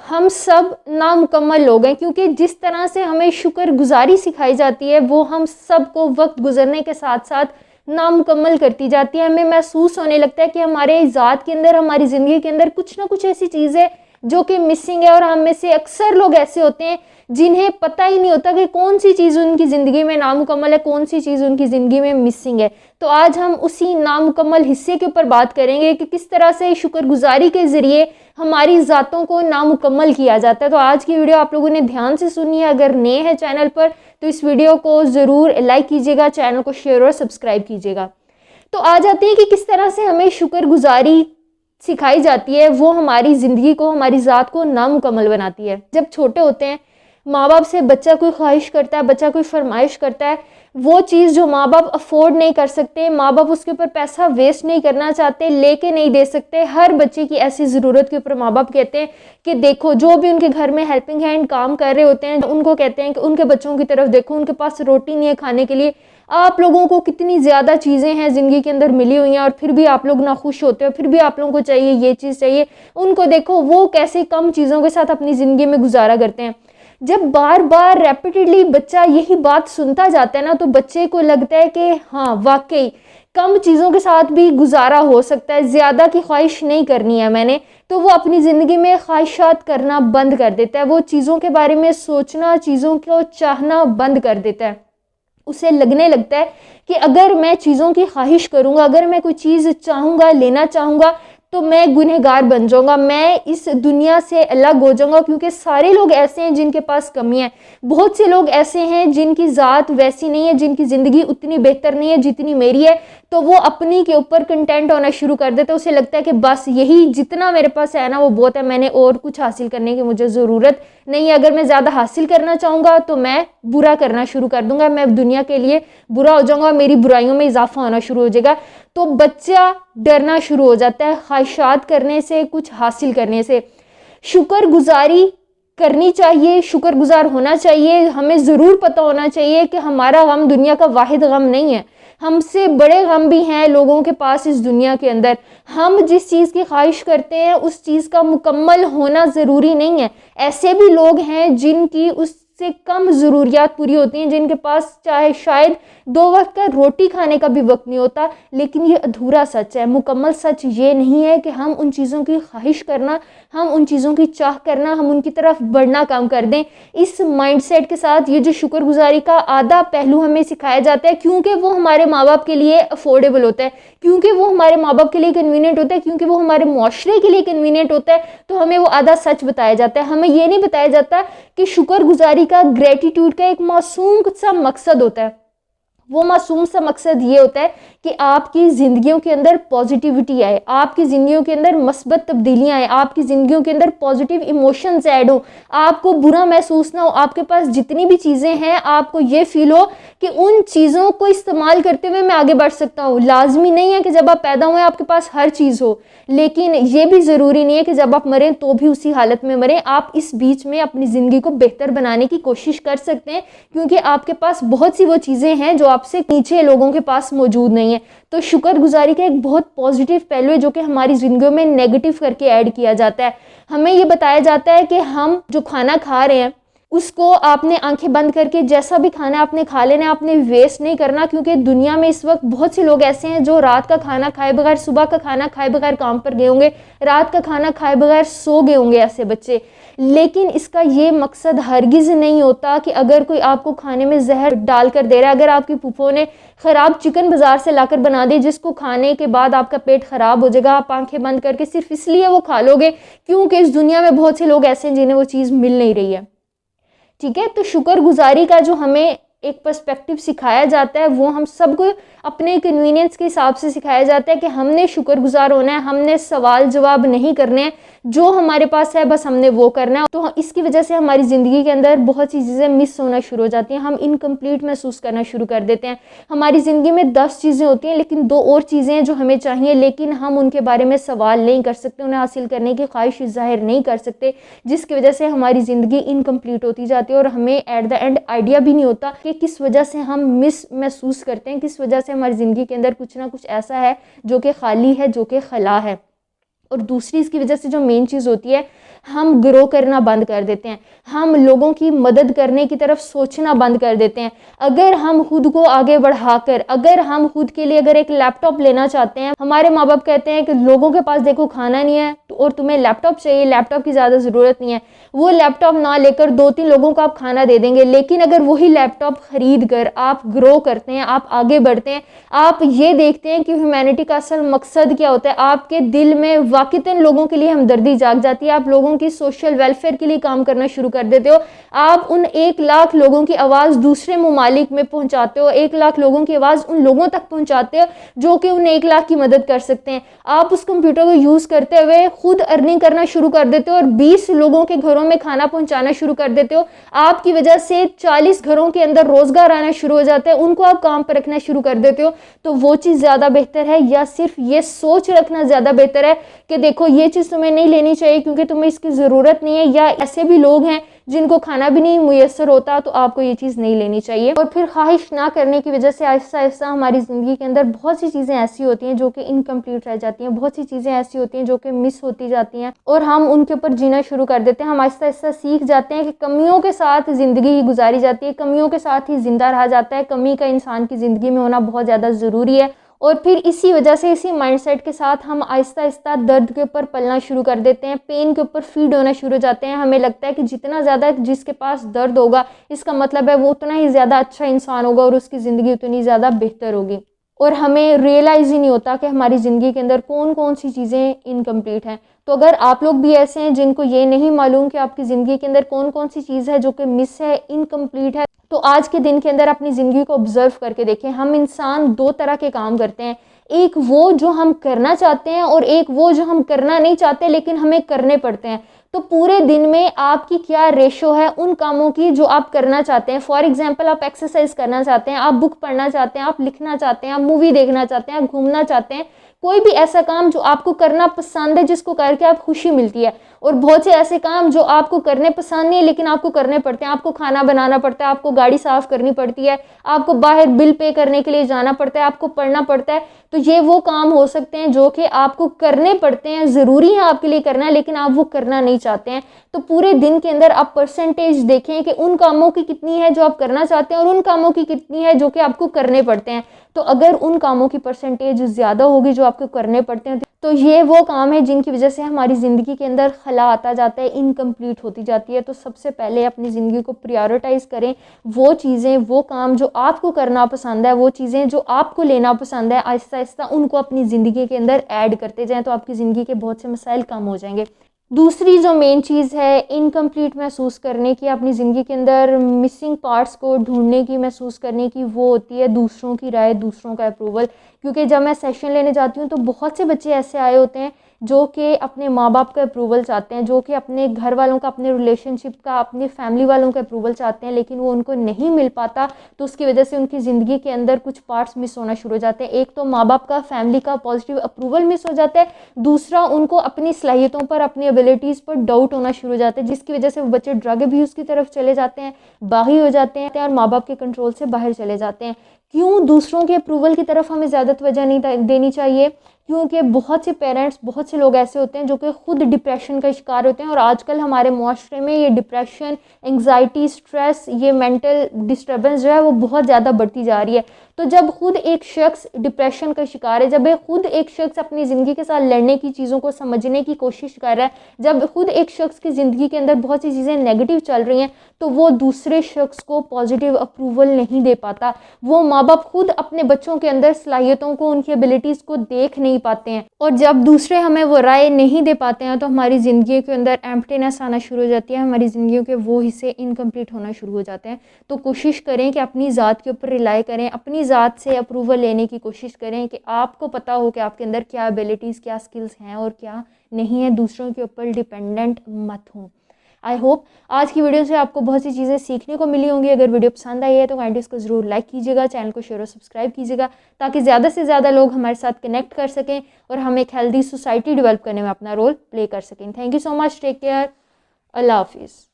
ہم سب نامکمل لوگ ہیں، کیونکہ جس طرح سے ہمیں شکر گزاری سکھائی جاتی ہے وہ ہم سب کو وقت گزرنے کے ساتھ ساتھ نامکمل کرتی جاتی ہے۔ ہمیں محسوس ہونے لگتا ہے کہ ہمارے ذات کے اندر، ہماری زندگی کے اندر کچھ نہ کچھ ایسی چیز ہے جو کہ مسنگ ہے، اور ہم میں سے اکثر لوگ ایسے ہوتے ہیں جنہیں پتہ ہی نہیں ہوتا کہ کون سی چیز ان کی زندگی میں نامکمل ہے، کون سی چیز ان کی زندگی میں مسنگ ہے۔ تو آج ہم اسی نامکمل حصے کے اوپر بات کریں گے کہ کس طرح سے شکر گزاری کے ذریعے ہماری ذاتوں کو نامکمل کیا جاتا ہے۔ تو آج کی ویڈیو آپ لوگوں نے دھیان سے سنی ہے، اگر نئے ہیں چینل پر تو اس ویڈیو کو ضرور لائک کیجیے گا، چینل کو شیئر اور سبسکرائب کیجیے گا۔ تو آ جاتے ہیں کہ کس طرح سے ہمیں شکر گزاری سکھائی جاتی ہے، وہ ہماری زندگی کو، ہماری ذات کو نامکمل بناتی ہے۔ جب چھوٹے ہوتے ہیں ماں باپ سے بچہ کوئی خواہش کرتا ہے، بچہ کوئی فرمائش کرتا ہے، وہ چیز جو ماں باپ افورڈ نہیں کر سکتے، ماں باپ اس کے اوپر پیسہ ویسٹ نہیں کرنا چاہتے، لے کے نہیں دے سکتے، ہر بچے کی ایسی ضرورت کے اوپر ماں باپ کہتے ہیں کہ دیکھو، جو بھی ان کے گھر میں ہیلپنگ ہینڈ کام کر رہے ہوتے ہیں ان کو کہتے ہیں کہ ان کے بچوں کی طرف دیکھو، ان کے پاس روٹی نہیں ہے کھانے کے لیے، آپ لوگوں کو کتنی زیادہ چیزیں ہیں زندگی کے اندر ملی ہوئی ہیں اور پھر بھی آپ لوگ ناخوش ہوتے ہو، پھر بھی آپ لوگوں کو چاہیے یہ چیز چاہیے، ان کو دیکھو وہ کیسے کم چیزوں کے ساتھ اپنی زندگی میں گزارا کرتے ہیں۔ جب بار بار ریپیٹڈلی بچہ یہی بات سنتا جاتا ہے نا، تو بچے کو لگتا ہے کہ ہاں واقعی کم چیزوں کے ساتھ بھی گزارا ہو سکتا ہے، زیادہ کی خواہش نہیں کرنی ہے میں نے، تو وہ اپنی زندگی میں خواہشات کرنا بند کر دیتا ہے، وہ چیزوں کے بارے میں سوچنا، چیزوں کو چاہنا بند کر دیتا ہے۔ اسے لگنے لگتا ہے کہ اگر میں چیزوں کی خواہش کروں گا، اگر میں کوئی چیز چاہوں گا، لینا چاہوں گا، تو میں گنہگار بن جاؤں گا، میں اس دنیا سے الگ ہو جاؤں گا، کیونکہ سارے لوگ ایسے ہیں جن کے پاس کمی ہے، بہت سے لوگ ایسے ہیں جن کی ذات ویسی نہیں ہے، جن کی زندگی اتنی بہتر نہیں ہے جتنی میری ہے، تو وہ اپنی کے اوپر کنٹینٹ ہونا شروع کر دیتے، اسے لگتا ہے کہ بس یہی جتنا میرے پاس ہے نا وہ بہت ہے، میں نے اور کچھ حاصل کرنے کی مجھے ضرورت نہیں ہے، اگر میں زیادہ حاصل کرنا چاہوں گا تو میں برا کرنا شروع کر دوں گا، میں دنیا کے لیے برا ہو جاؤں گا، میری برائیوں میں اضافہ ہونا شروع ہو جائے گا۔ تو بچہ ڈرنا شروع ہو جاتا ہے خواہشات کرنے سے، کچھ حاصل کرنے سے۔ شکر گزاری کرنی چاہیے، شکر گزار ہونا چاہیے، ہمیں ضرور پتہ ہونا چاہیے کہ ہمارا غم دنیا کا واحد غم نہیں ہے، ہم سے بڑے غم بھی ہیں لوگوں کے پاس اس دنیا کے اندر۔ ہم جس چیز کی خواہش کرتے ہیں اس چیز کا مکمل ہونا ضروری نہیں ہے، ایسے بھی لوگ ہیں جن کی اس سے کم ضروریات پوری ہوتی ہیں، جن کے پاس چاہے شاید 2 وقت کا روٹی کھانے کا بھی وقت نہیں ہوتا، لیکن یہ ادھورا سچ ہے۔ مکمل سچ یہ نہیں ہے کہ ہم ان چیزوں کی خواہش کرنا، ہم ان چیزوں کی چاہ کرنا، ہم ان کی طرف بڑھنا کام کر دیں۔ اس مائنڈ سیٹ کے ساتھ یہ جو شکر گزاری کا آدھا پہلو ہمیں سکھایا جاتا ہے، کیونکہ وہ ہمارے ماں باپ کے لیے افورڈیبل ہوتا ہے، کیونکہ وہ ہمارے ماں باپ کے لیے کنوینئنٹ ہوتا ہے، کیونکہ وہ ہمارے معاشرے کے لیے کنوینئنٹ ہوتا ہے، تو ہمیں وہ آدھا سچ بتایا جاتا ہے۔ ہمیں یہ نہیں بتایا جاتا کہ شکر گزاری کا، گریٹیٹیوڈ کا ایک معصوم سا مقصد ہوتا ہے۔ وہ معصوم سا مقصد یہ ہوتا ہے کہ آپ کی زندگیوں کے اندر پازیٹیوٹی آئے، آپ کی زندگیوں کے اندر مثبت تبدیلیاں آئے، آپ کی زندگیوں کے اندر پازیٹیو ایموشنز ایڈ ہوں، آپ کو برا محسوس نہ ہو، آپ کے پاس جتنی بھی چیزیں ہیں آپ کو یہ فیل ہو کہ ان چیزوں کو استعمال کرتے ہوئے میں آگے بڑھ سکتا ہوں۔ لازمی نہیں ہے کہ جب آپ پیدا ہوئے آپ کے پاس ہر چیز ہو، لیکن یہ بھی ضروری نہیں ہے کہ جب آپ مریں تو بھی اسی حالت میں مریں، آپ اس بیچ میں اپنی زندگی کو بہتر بنانے کی کوشش کر سکتے ہیں، کیونکہ آپ کے پاس بہت سی وہ چیزیں ہیں جو آپ سے نیچے لوگوں کے پاس موجود نہیں ہیں۔ تو شکر گزاری کا ایک بہت پازیٹیو پہلو ہے جو کہ ہماری زندگیوں میں نیگیٹو کر کے ایڈ کیا جاتا ہے۔ ہمیں یہ بتایا جاتا ہے کہ ہم جو کھانا کھا رہے ہیں اس کو آپ نے آنکھیں بند کر کے جیسا بھی کھانا آپ نے کھا لینا ہے، آپ نے ویسٹ نہیں کرنا، کیونکہ دنیا میں اس وقت بہت سے لوگ ایسے ہیں جو رات کا کھانا کھائے بغیر، صبح کا کھانا کھائے بغیر کام پر گئے ہوں گے، رات کا کھانا کھائے بغیر سو گئے ہوں گے ایسے بچے۔ لیکن اس کا یہ مقصد ہرگز نہیں ہوتا کہ اگر کوئی آپ کو کھانے میں زہر ڈال کر دے رہا ہے، اگر آپ کی پھوپھو نے خراب چکن بازار سے لا کر بنا دی جس کو کھانے کے بعد آپ کا پیٹ خراب ہو جائے گا، آپ آنکھیں بند کر کے صرف اس لیے وہ کھا لو گے کیونکہ اس دنیا میں بہت سے لوگ ایسے ہیں جنہیں وہ چیز مل نہیں رہی ہے۔ ٹھیک ہے، تو شکر گزاری کا جو ہمیں ایک پرسپیکٹیو سکھایا جاتا ہے وہ ہم سب کو اپنے کنوینئنس کے حساب سے سکھایا جاتا ہے کہ ہم نے شکر گزار ہونا ہے، ہم نے سوال جواب نہیں کرنے ہیں، جو ہمارے پاس ہے بس ہم نے وہ کرنا ہے۔ تو اس کی وجہ سے ہماری زندگی کے اندر بہت سی چیزیں مس ہونا شروع ہو جاتی ہیں، ہم انکمپلیٹ محسوس کرنا شروع کر دیتے ہیں۔ ہماری زندگی میں 10 چیزیں ہوتی ہیں لیکن 2 اور چیزیں ہیں جو ہمیں چاہیے، لیکن ہم ان کے بارے میں سوال نہیں کر سکتے، انہیں حاصل کرنے کی خواہش ظاہر نہیں کر سکتے، جس کی وجہ سے ہماری زندگی انکمپلیٹ ہوتی جاتی ہے اور ہمیں ایٹ دا اینڈ آئیڈیا بھی نہیں ہوتا کہ کس وجہ سے ہم مس محسوس کرتے ہیں، کس وجہ سے ہماری زندگی کے اندر کچھ نہ کچھ ایسا ہے جو کہ خالی ہے، جو کہ خلا ہے۔ اور دوسری اس کی وجہ سے جو مین چیز ہوتی ہے، ہم گرو کرنا بند کر دیتے ہیں، ہم لوگوں کی مدد کرنے کی طرف سوچنا بند کر دیتے ہیں۔ اگر ہم خود کو آگے بڑھا کر، اگر ہم خود کے لیے اگر ایک لیپ ٹاپ لینا چاہتے ہیں، ہمارے ماں باپ کہتے ہیں کہ لوگوں کے پاس دیکھو کھانا نہیں ہے اور تمہیں لیپ ٹاپ چاہیے، لیپ ٹاپ کی زیادہ ضرورت نہیں ہے، وہ لیپ ٹاپ نہ لے کر 2-3 لوگوں کو آپ کھانا دے دیں گے، لیکن اگر وہی لیپ ٹاپ خرید کر آپ گرو کرتے ہیں، آپ آگے بڑھتے ہیں، آپ یہ دیکھتے ہیں کہ ہیومینٹی کا اصل مقصد کیا ہوتا ہے، آپ کے دل میں واقعتاً لوگوں کے لیے ہمدردی جاگ جاتی ہے، آپ لوگوں کی سوشل ویلفیئر کے لیے کام کرنا شروع کر دیتے ہو، آپ ان 1,00,000 لوگوں کی آواز دوسرے ممالک میں پہنچاتے ہو، 1,00,000 لوگوں کی آواز ان لوگوں تک پہنچاتے ہو جو کہ ان 1,00,000 کی مدد کر سکتے ہیں۔ آپ اس کمپیوٹر کو یوز کرتے ہوئے خود ارننگ کرنا شروع کر دیتے ہو اور 20 لوگوں کے گھروں میں کھانا پہنچانا شروع کر دیتے ہو، آپ کی وجہ سے 40 گھروں کے اندر روزگار آنا شروع ہو جاتا ہے، ان کو آپ کام پر رکھنا شروع کر دیتے ہو، تو وہ چیز زیادہ بہتر ہے یا صرف یہ سوچ رکھنا زیادہ بہتر ہے کہ دیکھو یہ چیز تمہیں نہیں لینی چاہیے کیونکہ تمہیں اس کی ضرورت نہیں ہے، یا ایسے بھی لوگ ہیں جن کو کھانا بھی نہیں میسر ہوتا تو آپ کو یہ چیز نہیں لینی چاہیے؟ اور پھر خواہش نہ کرنے کی وجہ سے آہستہ آہستہ ہماری زندگی کے اندر بہت سی چیزیں ایسی ہوتی ہیں جو کہ انکمپلیٹ رہ جاتی ہیں، بہت سی چیزیں ایسی ہوتی ہیں جو کہ مس ہوتی جاتی ہیں اور ہم ان کے اوپر جینا شروع کر دیتے ہیں۔ ہم آہستہ آہستہ سیکھ جاتے ہیں کہ کمیوں کے ساتھ زندگی گزاری جاتی ہے، کمیوں کے ساتھ ہی زندہ رہا جاتا ہے، کمی کا انسان کی زندگی میں ہونا بہت زیادہ ضروری ہے، اور پھر اسی وجہ سے اسی مائنڈ سیٹ کے ساتھ ہم آہستہ آہستہ درد کے اوپر پلنا شروع کر دیتے ہیں، پین کے اوپر فیڈ ہونا شروع ہو جاتے ہیں۔ ہمیں لگتا ہے کہ جتنا زیادہ جس کے پاس درد ہوگا اس کا مطلب ہے وہ اتنا ہی زیادہ اچھا انسان ہوگا اور اس کی زندگی اتنی زیادہ بہتر ہوگی، اور ہمیں ریئلائز ہی نہیں ہوتا کہ ہماری زندگی کے اندر کون کون سی چیزیں انکمپلیٹ ہیں۔ تو اگر آپ لوگ بھی ایسے ہیں جن کو یہ نہیں معلوم کہ آپ کی زندگی کے اندر کون کون سی چیز ہے جو کہ مس ہے، انکمپلیٹ ہے، تو آج کے دن کے اندر اپنی زندگی کو آبزرو کر کے دیکھیں۔ ہم انسان 2 طرح کے کام کرتے ہیں، ایک وہ جو ہم کرنا چاہتے ہیں اور ایک وہ جو ہم کرنا نہیں چاہتے لیکن ہمیں کرنے پڑتے ہیں۔ تو پورے دن میں آپ کی کیا ریشو ہے ان کاموں کی جو آپ کرنا چاہتے ہیں؟ فار ایگزامپل آپ ایکسرسائز کرنا چاہتے ہیں، آپ بک پڑھنا چاہتے ہیں، آپ لکھنا چاہتے ہیں، آپ مووی دیکھنا چاہتے ہیں، آپ گھومنا چاہتے ہیں، کوئی بھی ایسا کام جو آپ کو کرنا پسند ہے جس کو کر کے آپ خوشی ملتی ہے، اور بہت سے ایسے کام جو آپ کو کرنے پسند نہیں لیکن آپ کو کرنے پڑتے ہیں، آپ کو کھانا بنانا پڑتا ہے، آپ کو گاڑی صاف کرنی پڑتی ہے، آپ کو باہر بل پے کرنے کے لیے جانا پڑتا ہے، آپ کو پڑھنا پڑتا ہے، تو یہ وہ کام ہو سکتے ہیں جو کہ آپ کو کرنے پڑتے ہیں، ضروری ہے آپ کے لیے کرنا لیکن آپ وہ کرنا نہیں چاہتے ہیں۔ تو پورے دن کے اندر آپ پرسنٹیج دیکھیں کہ ان کاموں کی کتنی ہے جو آپ کرنا چاہتے ہیں اور ان کاموں کی کتنی ہے جو کہ آپ کو کرنے پڑتے ہیں۔ تو اگر ان کاموں کی پرسنٹیج زیادہ ہوگی جو آپ کو کرنے پڑتے ہیں تو یہ وہ کام ہے جن کی وجہ سے ہماری زندگی کے اندر خلا آتا جاتا ہے، انکمپلیٹ ہوتی جاتی ہے۔ تو سب سے پہلے اپنی زندگی کو پریورٹائز کریں، وہ چیزیں، وہ کام جو آپ کو کرنا پسند ہے، وہ چیزیں جو آپ کو لینا پسند ہے، آہستہ آہستہ ان کو اپنی زندگی کے اندر ایڈ کرتے جائیں تو آپ کی زندگی کے بہت سے مسائل کم ہو جائیں گے۔ دوسری جو مین چیز ہے انکمپلیٹ محسوس کرنے کی، اپنی زندگی کے اندر مسنگ پارٹس کو ڈھونڈنے کی، محسوس کرنے کی، وہ ہوتی ہے دوسروں کی رائے، دوسروں کا اپروول۔ کیونکہ جب میں سیشن لینے جاتی ہوں تو بہت سے بچے ایسے آئے ہوتے ہیں جو کہ اپنے ماں باپ کا اپروول چاہتے ہیں، جو کہ اپنے گھر والوں کا، اپنے ریلیشن شپ کا، اپنے فیملی والوں کا اپروول چاہتے ہیں، لیکن وہ ان کو نہیں مل پاتا، تو اس کی وجہ سے ان کی زندگی کے اندر کچھ پارٹس مس ہونا شروع ہو جاتے ہیں۔ ایک تو ماں باپ کا، فیملی کا پازیٹیو اپروول مس ہو جاتا ہے، دوسرا ان کو اپنی صلاحیتوں پر، اپنی ایبلٹیز پر ڈاؤٹ ہونا شروع ہو جاتا ہے، جس کی وجہ سے وہ بچے ڈرگ ابیوز کی طرف چلے جاتے ہیں، باغی ہو جاتے ہیں اور ماں باپ کے کنٹرول سے باہر چلے جاتے ہیں۔ کیوں دوسروں کے اپروول کی طرف ہمیں زیادہ توجہ نہیں دینی چاہیے؟ کیونکہ بہت سے پیرنٹس، بہت سے لوگ ایسے ہوتے ہیں جو کہ خود ڈپریشن کا شکار ہوتے ہیں، اور آج کل ہمارے معاشرے میں یہ ڈپریشن، انگزائٹی، سٹریس، یہ مینٹل ڈسٹربنس جو ہے وہ بہت زیادہ بڑھتی جا رہی ہے۔ تو جب خود ایک شخص ڈپریشن کا شکار ہے، جب خود ایک شخص اپنی زندگی کے ساتھ لڑنے کی، چیزوں کو سمجھنے کی کوشش کر رہا ہے، جب خود ایک شخص کی زندگی کے اندر بہت سی چیزیں نیگیٹو چل رہی ہیں، تو وہ دوسرے شخص کو پازیٹیو اپروول نہیں دے پاتا۔ وہ ماں باپ خود اپنے بچوں کے اندر صلاحیتوں کو، ان کی ایبلٹیز کو دیکھ نہیں پاتے ہیں، اور جب دوسرے ہمیں وہ رائے نہیں دے پاتے ہیں تو ہماری زندگی کے اندر ایمپٹینس آنا شروع ہو جاتی ہے، ہماری زندگیوں کے وہ حصے انکمپلیٹ ہونا شروع ہو جاتے ہیں۔ تو کوشش کریں کہ اپنی ذات کے اوپر ریلائی کریں، اپنی ذات سے اپروول لینے کی کوشش کریں کہ آپ کو پتہ ہو کہ آپ کے اندر کیا ایبلٹیز، کیا سکلز ہیں اور کیا نہیں ہے، دوسروں کے اوپر ڈیپینڈنٹ مت ہوں۔ آئی ہوپ آج کی ویڈیو سے آپ کو بہت سی چیزیں سیکھنے کو ملی ہوں گی۔ اگر ویڈیو پسند آئی ہے تو کائنڈلی اس کو ضرور لائک کیجیے گا، چینل کو شیئر اور سبسکرائب کیجیے گا تاکہ زیادہ سے زیادہ لوگ ہمارے ساتھ کنیکٹ کر سکیں اور ہم ایک ہیلدی سوسائٹی ڈیولپ کرنے میں اپنا رول پلے کر سکیں۔ Thank you so much, take care, اللہ حافظ۔